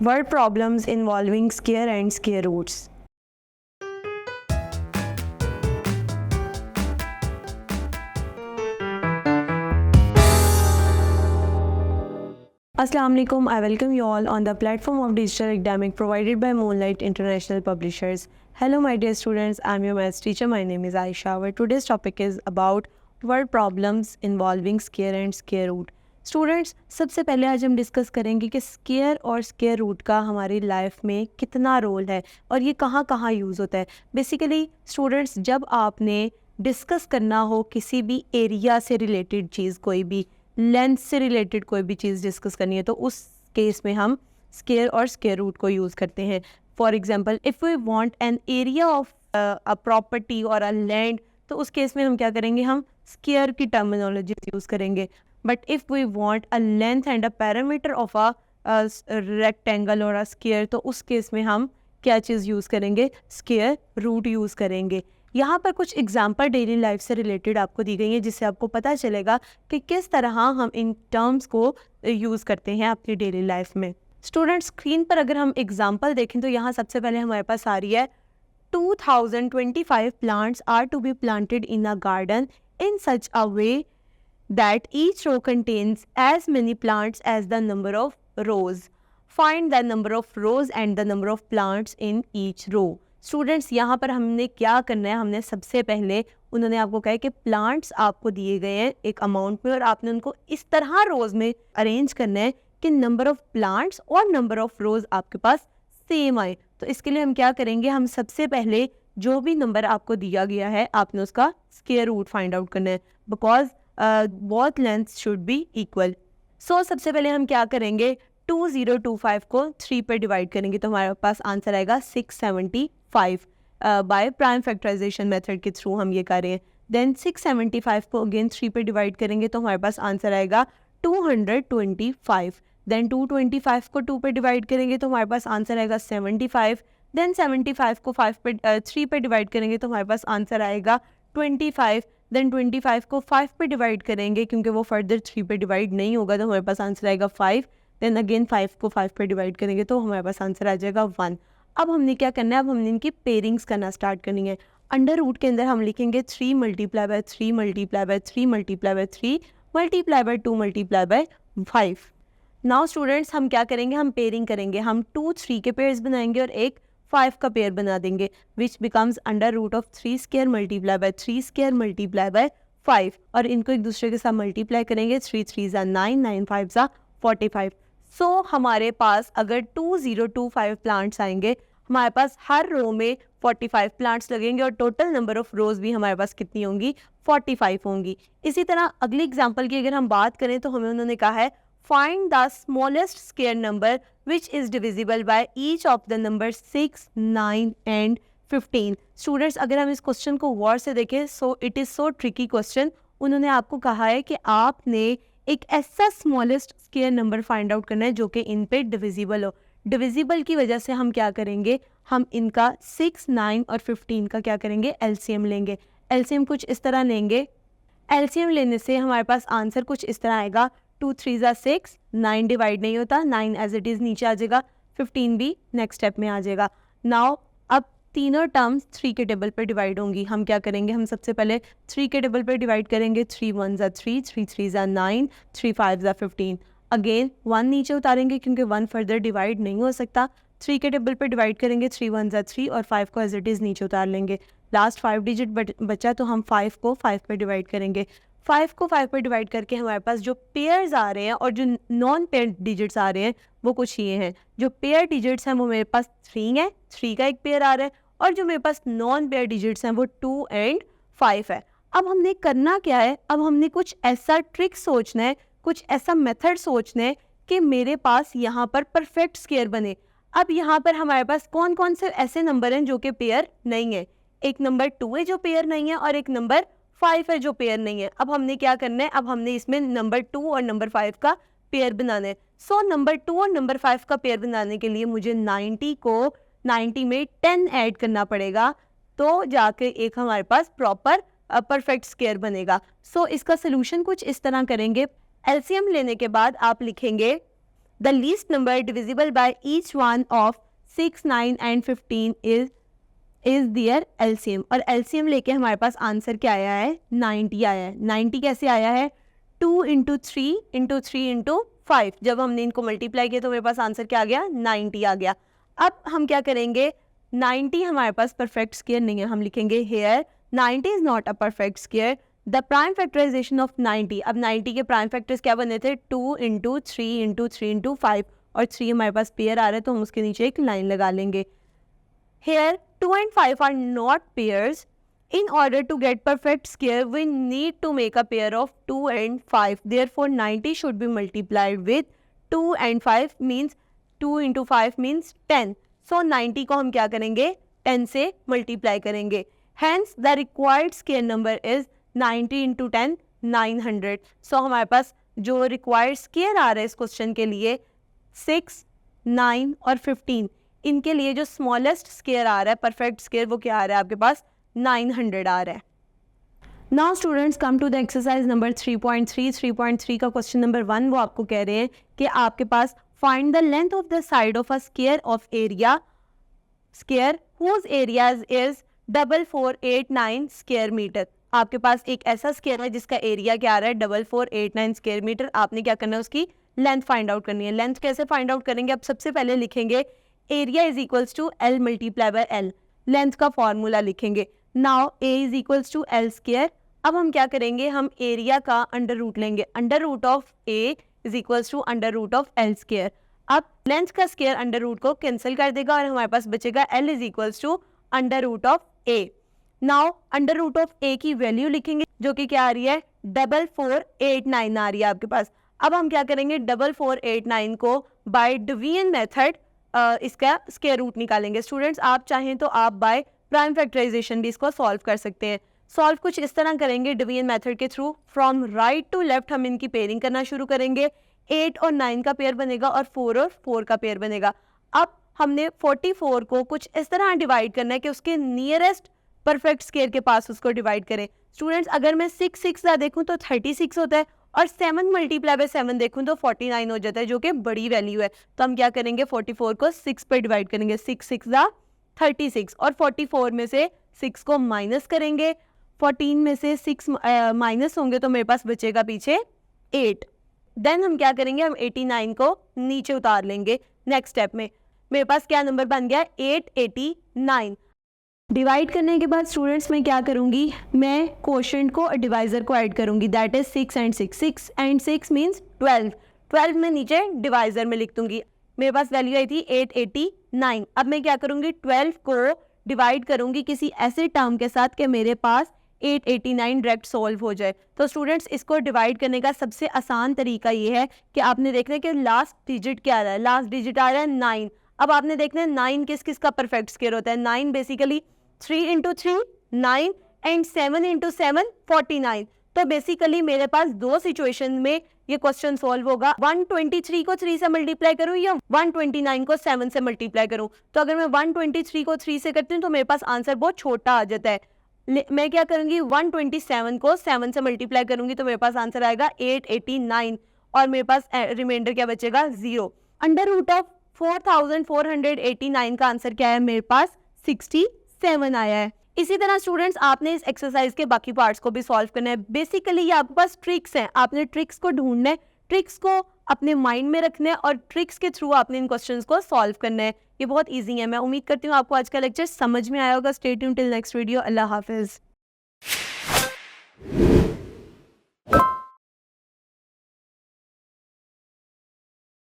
Word problems involving square and square roots. Assalamu alaikum. I welcome you all on the platform of Digital Academic provided by Moonlight International Publishers. Hello my dear students, I am your maths teacher. My name is Aisha. Our today's topic is about word problems involving square and square root. Students, सबसे पहले आज हम discuss करेंगे कि square और square root का हमारी life में कितना रोल है और ये कहाँ कहाँ यूज़ होता है. बेसिकली स्टूडेंट्स, जब आपने डिस्कस करना हो किसी भी एरिया से रिलेटेड चीज़, कोई भी लेंथ से रिलेटेड कोई भी चीज़ डिस्कस करनी है, तो उस केस में हम स्क्वायर और स्क्वायर रूट को यूज़ करते हैं. For example, if we want an area of a property और अ लैंड, तो उस केस में हम क्या करेंगे, हम स्क्वायर की टर्मिनोलॉजी यूज़ करेंगे. But if we want a length and a parameter of a rectangle और अ स्क्वायर, तो उस केस में हम क्या चीज़ यूज़ करेंगे, स्क्वायर रूट यूज़ करेंगे. यहाँ पर कुछ एग्जाम्पल डेली लाइफ से रिलेटेड आपको दी गई हैं, जिससे आपको पता चलेगा कि किस तरह हम इन टर्म्स को यूज़ करते हैं अपनी डेली लाइफ में. स्टूडेंट, स्क्रीन पर अगर हम एग्जाम्पल देखें तो यहाँ सबसे पहले हमारे पास आ रही है 2025 plants are to be planted in a garden in such a way that each row contains as many plants as the number of rows. Find the number of rows and the number of plants in each row. Students, यहाँ पर हमने क्या करना है, हमने सबसे पहले उन्होंने आपको कहा है कि प्लांट्स आपको दिए गए हैं एक अमाउंट में और आपने उनको इस तरह रोज में अरेंज करना है कि नंबर ऑफ प्लांट्स और नंबर ऑफ रोज आपके पास सेम आए. तो इसके लिए हम क्या करेंगे, हम सबसे पहले जो भी नंबर आपको दिया गया है आपने उसका स्क्वायर रूट फाइंड आउट करना है, because both length should be equal. So सबसे पहले हम क्या करेंगे, 2025 को 3 पे डिवाइड करेंगे तो हमारे पास आंसर आएगा 675. बाय प्राइम फैक्टराइजेशन मेथड के थ्रू हम ये कर रहे हैं. देन 675 को अगेन 3 पे डिवाइड करेंगे तो हमारे पास आंसर आएगा 225. देन 225 को 2 पे डिवाइड करेंगे तो हमारे पास आंसर आएगा 75. देन 75 को 3 पे डिवाइड करेंगे तो हमारे पास आंसर आएगा 25. देन 25 को 5 पे डिवाइड करेंगे, क्योंकि वो फर्दर 3 पे डिवाइड नहीं होगा, तो हमारे पास आंसर आएगा 5. देन अगेन 5 को 5 पे डिवाइड करेंगे तो हमारे पास आंसर आ जाएगा 1. अब हमने क्या करना है, अब हमने इनकी पेयरिंग्स करना स्टार्ट करनी है. अंडर रूट के अंदर हम लिखेंगे 3 multiply by 3 multiply by 3 multiply by 3 multiply by 2 multiply by 5. Now students, हम क्या करेंगे, हम पेयरिंग करेंगे. हम 2 3 के पेयर्स बनाएंगे और एक 5 का पेयर बना देंगे, which becomes under root of 3 square multiply by 3 square multiply by 5. और इनको एक दूसरे के साथ मल्टीप्लाई करेंगे. 3 3 ज़ा 9, 9 5 ज़ा 45. सो हमारे पास अगर 2025 प्लांट्स आएंगे, हमारे पास हर रो में 45 प्लांट्स लगेंगे और टोटल नंबर ऑफ रोज भी हमारे पास कितनी होंगी, 45 होंगी. इसी तरह अगली एग्जांपल की अगर हम बात करें तो हमें उन्होंने कहा है find the smallest square number which is divisible by each of the number 6, 9 and 15. Students, अगर हम इस क्वेश्चन को गौर से देखें, so it is so tricky question. उन्होंने आपको कहा है कि आपने एक ऐसा smallest square number find out करना है जो कि इन पे डिविजिबल हो. डिविजिबल की वजह से हम क्या करेंगे, हम इनका 6, 9 और 15 का क्या करेंगे, एलसीएम लेंगे. एलसीएम कुछ इस तरह लेंगे. एलसीएम लेने से हमारे पास आंसर कुछ इस तरह आएगा 2 3 ज़ा 6, 9 डिवाइड नहीं होता, 9 एज इट इज़ नीचे आ जाएगा, 15 भी नेक्स्ट स्टेप में आ जाएगा. नाउ अब तीनों टर्म्स 3 के टेबल पर डिवाइड होंगी. हम क्या करेंगे, हम सबसे पहले 3 के टेबल पर डिवाइड करेंगे. 3 1 ज़ा 3, 3 3 ज़ा 9, 3 5 ज़ा 15. अगेन 1 नीचे उतारेंगे क्योंकि 1 फर्दर डिवाइड नहीं हो सकता. 3 के टेबल पर डिवाइड करेंगे. 3 1 ज़ा 3 और 5 को एज इट इज़ नीचे उतार लेंगे. लास्ट 5 डिजिट बचा तो हम 5 को 5 पर डिवाइड करेंगे. 5 को 5 पर डिवाइड करके हमारे पास जो पेयर्स आ रहे हैं और जो नॉन पेयर डिजिट्स आ रहे हैं वो कुछ ये हैं. जो पेयर डिजिट्स हैं वो मेरे पास 3 है, 3 का एक पेयर आ रहा है, और जो मेरे पास नॉन पेयर डिजिट्स हैं वो 2 एंड 5 है. अब हमने करना क्या है, अब हमने कुछ ऐसा ट्रिक सोचना है, कुछ ऐसा मेथड सोचना है कि मेरे पास यहाँ पर परफेक्ट स्क्वायर बने. अब यहाँ पर हमारे पास कौन कौन से ऐसे नंबर हैं जो कि पेयर नहीं है. एक नंबर 2 है जो पेयर नहीं है और एक नंबर 5 है जो पेयर नहीं है. अब हमने क्या करना है, अब हमने इसमें नंबर 2 और नंबर 5 का पेयर बनाना है. सो नंबर 2 और नंबर 5 का पेयर बनाने के लिए मुझे 90 में 10 ऐड करना पड़ेगा, तो जाके एक हमारे पास प्रॉपर परफेक्ट स्क्वायर बनेगा. सो इसका सोल्यूशन कुछ इस तरह करेंगे. एलसीएम लेने के बाद आप लिखेंगे the least number divisible by each one of 6, 9 and 15 is their LCM. और एलसीएम लेके हमारे पास आंसर क्या आया है, 90 आया है। 90 कैसे आया है, 2 इंटू 3 इंटू 3 इंटू 5। जब हमने इनको मल्टीप्लाई किया तो मेरे पास आंसर क्या आ गया, 90 आ गया। अब हम क्या करेंगे, 90 हमारे पास परफेक्ट स्क्वायर नहीं है, हम लिखेंगे here 90 is not a perfect square. The prime factorization of 90, अब 90 के प्राइम फैक्टर्स क्या बने थे, 2 इंटू 3 इंटू 3 इंटू 5, और 3 हमारे पास पेयर आ रहा है तो हम उसके नीचे एक लाइन लगा लेंगे। Here 2 and 5 are not pairs. In order to get perfect square, we need to make a pair of 2 and 5. Therefore, 90 should be multiplied with 2 and 5 means 2 into 5 means 10. So, 90 को हम क्या करेंगे, 10 से multiply करेंगे. Hence, the required square number is 90 into 10, 900. So, हमारे पास जो required square आ रहा है इस क्वेश्चन के लिए 6, 9 और 15, इनके लिए जो स्मॉलेस्ट स्क्वायर आ रहा है, परफेक्ट स्क्वायर, वो क्या आ रहा है आपके पास, 900 आ रहा है। Now students come to the exercise number 3.3। 3.3 का क्वेश्चन नंबर 1 वो आपको कह रहे हैं कि आपके पास find the length of the side of a square of area square whose areas is 4489 square metre. आपके पास एक ऐसा स्क्वायर है जिसका एरिया क्या आ रहा है, 4489 स्क्वायर मीटर। आपने क्या करना है, उसकी लेंथ फाइंड आउट करनी है। लेंथ कैसे फाइंड आउट करेंगे, अब सबसे पहले लिखेंगे area is equals to L multiply by L, length का फॉर्मूला लिखेंगे। Now A is equals to L square. अब हम क्या करेंगे, हम एरिया का अंडर रूट लेंगे, under root of A is equals to under root of L square. अब लेंथ का स्क्वायर अंडर रूट को कैंसिल कर देगा और हमारे पास बचेगा L is equals to under root of A. Now under root of ए की वैल्यू लिखेंगे जो कि क्या आ रही है, 4489 आ रही है आपके पास। अब हम क्या करेंगे, 4489 को बाय डिवीजन मेथड इसका स्क्वायर रूट निकालेंगे। स्टूडेंट्स आप चाहें तो आप बाय प्राइम फैक्टराइजेशन भी इसको सॉल्व कर सकते हैं। सॉल्व कुछ इस तरह करेंगे डिवीजन मेथड के through, from right to left हम इनकी पेयरिंग करना शुरू करेंगे। 8 और 9 का पेयर बनेगा और 4 का पेयर बनेगा। अब हमने 44 को कुछ इस तरह डिवाइड करना है कि उसके नियरेस्ट परफेक्ट स्क्वायर के पास उसको डिवाइड करें। स्टूडेंट्स अगर मैं 6 देखूँ तो 36 होता है, और 7 मल्टीप्लाई बाय 7 देखूँ तो 49 हो जाता है, जो कि बड़ी वैल्यू है। तो हम क्या करेंगे, 44 को 6 पे डिवाइड करेंगे, 6 6 36, और 44 में से 6 को माइनस करेंगे, 14 में से 6 माइनस होंगे तो मेरे पास बचेगा पीछे 8। देन हम क्या करेंगे, हम 89 को नीचे उतार लेंगे। नेक्स्ट स्टेप में मेरे पास क्या नंबर बन गया, 889। डिवाइड करने के बाद स्टूडेंट्स मैं क्या करूंगी, मैं क्वोशंट को और डिवाइजर को ऐड करूंगी, that is 6 and 6। 6 and 6 means 12। 12 में नीचे डिवाइजर में लिख दूंगी। मेरे पास वैल्यू आई थी 889। अब मैं क्या करूंगी, 12 को डिवाइड करूंगी किसी ऐसे टर्म के साथ कि मेरे पास 889 डायरेक्ट सॉल्व हो जाए। तो स्टूडेंट्स इसको डिवाइड करने का सबसे आसान तरीका ये है कि आपने देखना है कि लास्ट डिजिट क्या आ रहा है, लास्ट डिजिट आ रहा है 9। अब आपने देखना है 9 किस किस का परफेक्ट स्क्वायर होता है। 9 बेसिकली 3 इंटू 3 9 एंड 7 इंटू 7 49। तो बेसिकली मेरे पास दो सिचुएशन में ये क्वेश्चन सॉल्व होगा। 123 को 3 से मल्टीप्लाई करूं या 129 को 7 से मल्टीप्लाई करूं। तो अगर मैं 123 को 3 से करती हूँ तो मेरे पास आंसर बहुत छोटा आ जाता है। मैं क्या करूंगी, 127 को 7 से मल्टीप्लाई करूंगी तो मेरे पास आंसर आएगा 889, और मेरे पास रिमाइंडर क्या बचेगा, 0। अंडर रूट ऑफ 4489 का आंसर क्या है, मेरे पास 67 आया है। इसी तरह स्टूडेंट्स आपने इस एक्सरसाइज के बाकी पार्ट्स को भी सॉल्व करना है। बेसिकली ये आपके पास ट्रिक्स हैं, आपने ट्रिक्स को ढूंढना है, ट्रिक्स को अपने माइंड में रखना है और ट्रिक्स के थ्रू आपने इन क्वेश्चंस को सॉल्व करना है। ये बहुत इजी है। मैं उम्मीद करती हूँ आपको आज का लेक्चर समझ में आया होगा। Stay tuned till next video. अल्लाह हाफिज।